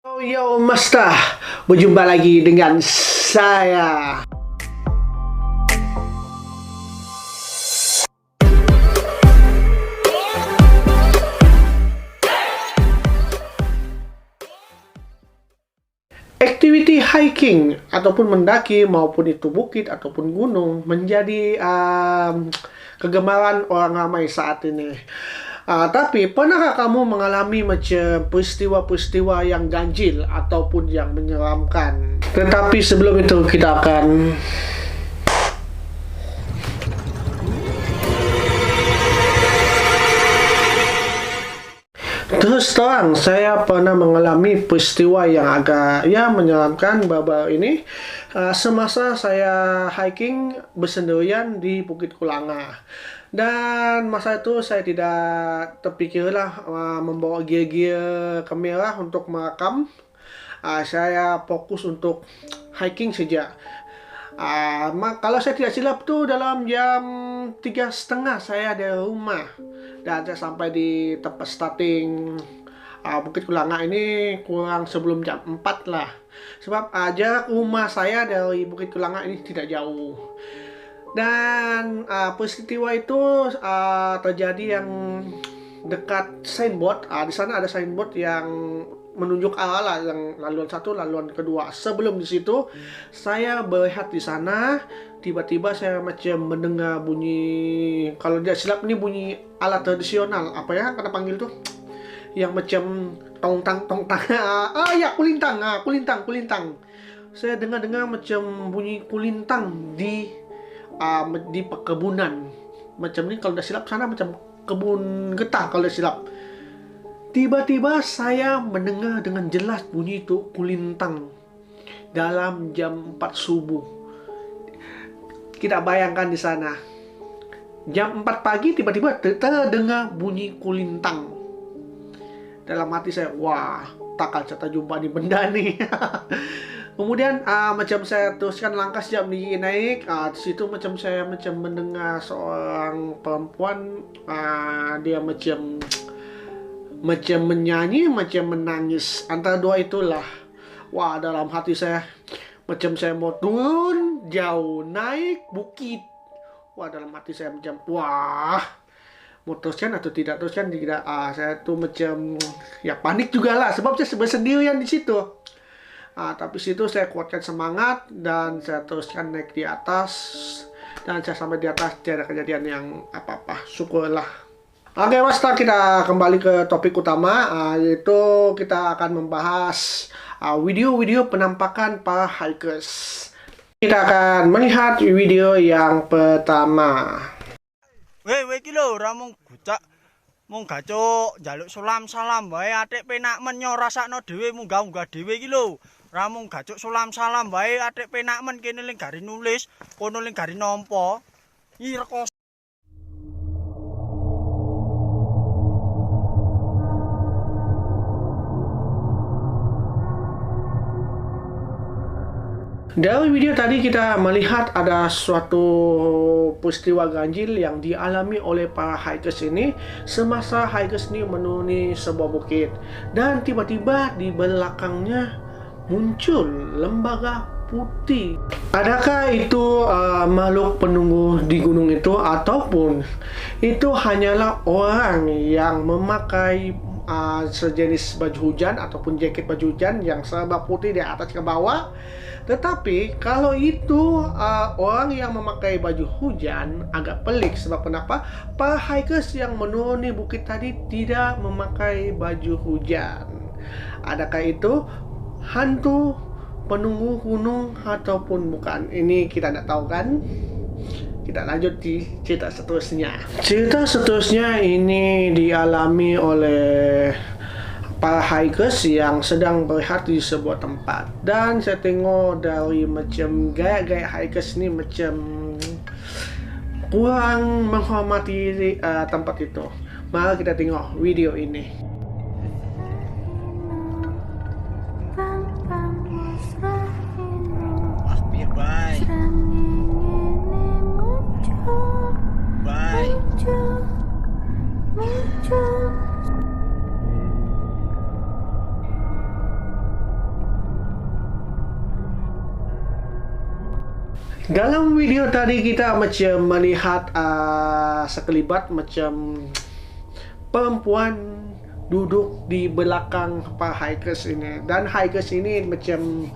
Yo Master, berjumpa lagi dengan saya. Activity hiking ataupun mendaki maupun itu bukit ataupun gunung menjadi kegemaran orang ramai saat ini. Tapi pernahkah kamu mengalami macam peristiwa-peristiwa yang ganjil ataupun yang menyeramkan? Tetapi sebelum itu kita akan terus terang, saya pernah mengalami peristiwa yang agak menyeramkan baru-baru ini. Semasa saya hiking bersendirian di Bukit Kulanga. Dan masa itu saya tidak terpikirlah membawa gear-gear kamera untuk merekam. Saya fokus untuk hiking saja. Kalau saya tidak silap tuh dalam jam 3:30 saya dari rumah. Dan saya sampai di tempat starting Bukit Kulanga ini kurang sebelum jam 4 lah. Sebab jarak rumah saya dari Bukit Kulanga ini tidak jauh. Dan peristiwa itu terjadi yang dekat signboard. Di sana ada signboard yang menunjuk arah lah, yang laluan satu, laluan kedua. Sebelum di situ, saya berehat di sana. Tiba-tiba saya macam mendengar bunyi, kalau tidak silap ini bunyi alat tradisional. Apa ya, kena panggil tuh? Yang macam tong-tang. Ya, kulintang. Saya dengar macam bunyi kulintang di perkebunan. Macam ini kalau tidak silap sana macam kebun getah kalau tidak silap. Tiba-tiba saya mendengar dengan jelas bunyi itu kulintang dalam jam 4 subuh. Kita bayangkan di sana. Jam 4 pagi tiba-tiba terdengar bunyi kulintang. Dalam hati saya, wah, takkan saya jumpa di benda nih. Kemudian macam saya teruskan langkah sejak naik. Di situ macam saya mendengar seorang perempuan, dia macam menyanyi, macam menangis. Antara dua itulah. Wah, dalam hati saya macam saya mau turun jauh naik bukit. Wah, dalam hati saya macam wah, mau teruskan atau tidak teruskan tidak. Saya tuh macam panik juga lah, sebab saya sendirian di situ. Tapi situ saya kuatkan semangat dan saya teruskan naik di atas. Dan saya sampai di atas tidak ada kejadian yang apa-apa, syukurlah. Oke Master, kita kembali ke topik utama, yaitu kita akan membahas video-video penampakan para hikers. Kita akan melihat video yang pertama. Weh iki lho ora mung gucak mung gacuk njaluk salam wae atik penak men nyorasakno dhewe munggah-munggah dhewe iki lho. Ora mung gacuk salam wae atik penak men kene ling gari nulis, kono ling gari nampa. Ih rekos. Dari video tadi kita melihat ada suatu peristiwa ganjil yang dialami oleh para hikers ini semasa hikers ini menuruni sebuah bukit. Dan tiba-tiba di belakangnya muncul lembaga putih. Adakah itu makhluk penunggu di gunung itu, ataupun itu hanyalah orang yang memakai sejenis baju hujan ataupun jaket baju hujan yang serba putih dari atas ke bawah? Tetapi kalau itu orang yang memakai baju hujan agak pelik. Sebab kenapa? Para hikers yang menuruni bukit tadi tidak memakai baju hujan. Adakah itu hantu penunggu gunung ataupun bukan? Ini kita tidak tahu kan? Kita lanjut di cerita seterusnya. Cerita seterusnya ini dialami oleh para hikers yang sedang berehat di sebuah tempat. Dan saya tengok dari macam gaya-gaya hikers ini macam kurang menghormati tempat itu. Mari kita tengok video ini. Aspir bye. Bye. Dalam video tadi kita macam melihat sekelibat macam perempuan duduk di belakang para hikers ini, dan hikers ini macam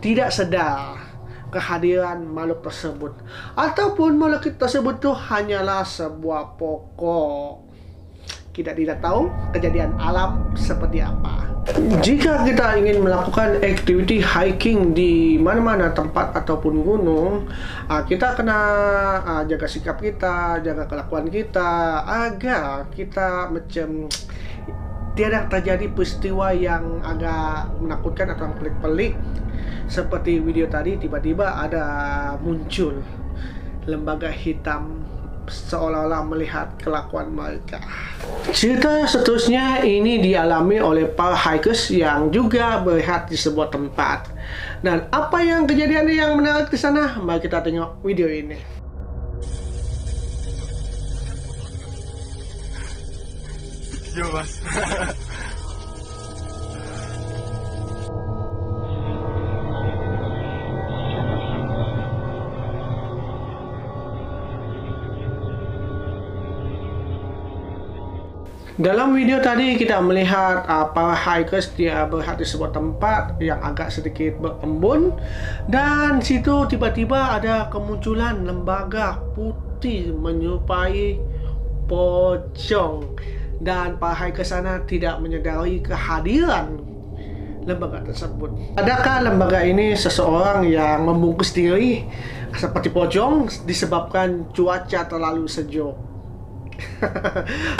tidak sedar kehadiran makhluk tersebut, ataupun makhluk tersebut itu hanyalah sebuah pokok. Kita tidak tahu kejadian alam seperti apa. Jika kita ingin melakukan aktiviti hiking di mana-mana tempat ataupun gunung, kita kena jaga sikap kita, jaga kelakuan kita, agar kita macam tidak terjadi peristiwa yang agak menakutkan atau yang pelik-pelik. Seperti video tadi, tiba-tiba ada muncul lembaga hitam seolah-olah melihat kelakuan mereka. Cerita seterusnya ini dialami oleh para hikers yang juga berehat di sebuah tempat. Dan apa yang kejadian yang menarik di sana? Mari kita tengok video ini. Yo mas. Dalam video tadi kita melihat para hikers dia berehat di sebuah tempat yang agak sedikit berembun, dan situ tiba-tiba ada kemunculan lembaga putih menyerupai pocong, dan para hikers sana tidak menyadari kehadiran lembaga tersebut. Adakah lembaga ini seseorang yang membungkus diri seperti pocong disebabkan cuaca terlalu sejuk?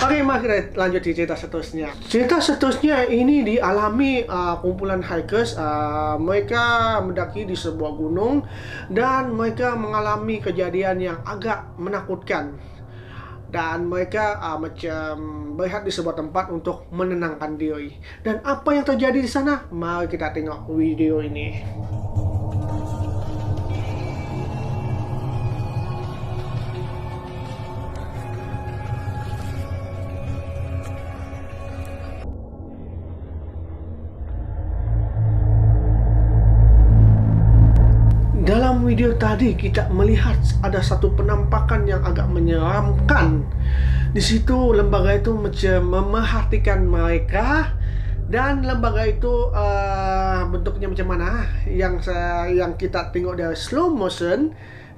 Oke, mari kita lanjut di cerita seterusnya. Cerita seterusnya ini dialami kumpulan hikers. Mereka mendaki di sebuah gunung dan mereka mengalami kejadian yang agak menakutkan. Dan mereka macam berehat di sebuah tempat untuk menenangkan diri. Dan apa yang terjadi di sana? Mari kita tengok video ini. Dalam video tadi kita melihat ada satu penampakan yang agak menyeramkan. Di situ lembaga itu macam memerhatikan mereka, dan lembaga itu bentuknya macam mana? Yang kita tengok dari slow motion,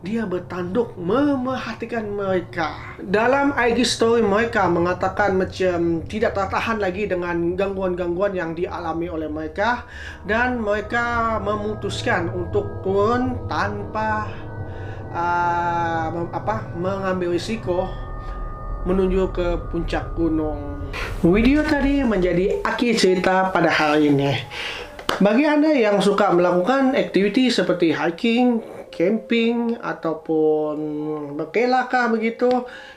dia bertanduk memerhatikan mereka. Dalam IG story mereka mengatakan macam tidak tertahan lagi dengan gangguan-gangguan yang dialami oleh mereka, dan mereka memutuskan untuk turun tanpa mengambil risiko menuju ke puncak gunung. Video tadi menjadi akhir cerita pada hari ini. Bagi Anda yang suka melakukan aktiviti seperti hiking, camping, ataupun berkelakar begitu,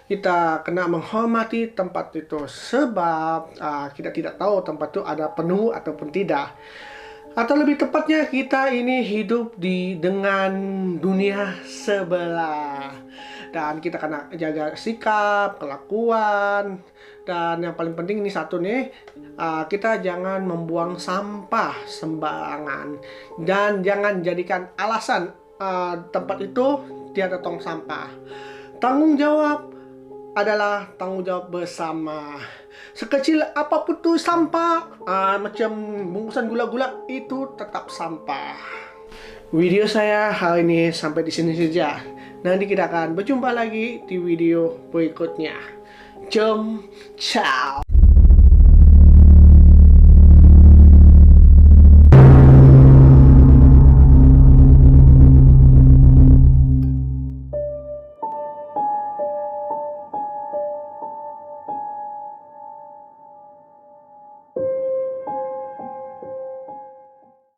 kita kena menghormati tempat itu, sebab kita tidak tahu tempat itu ada penuh ataupun tidak. Atau lebih tepatnya, kita ini hidup dengan dunia sebelah. Dan kita kena jaga sikap, kelakuan, dan yang paling penting ini satu nih, kita jangan membuang sampah sembarangan, dan jangan jadikan alasan tempat itu tiada tong sampah. Tanggung jawab adalah tanggung jawab bersama. Sekecil apapun tuh sampah, macam bungkusan gula-gula, itu tetap sampah. Video saya hari ini sampai di sini saja. Nanti kita akan berjumpa lagi di video berikutnya. Ciao.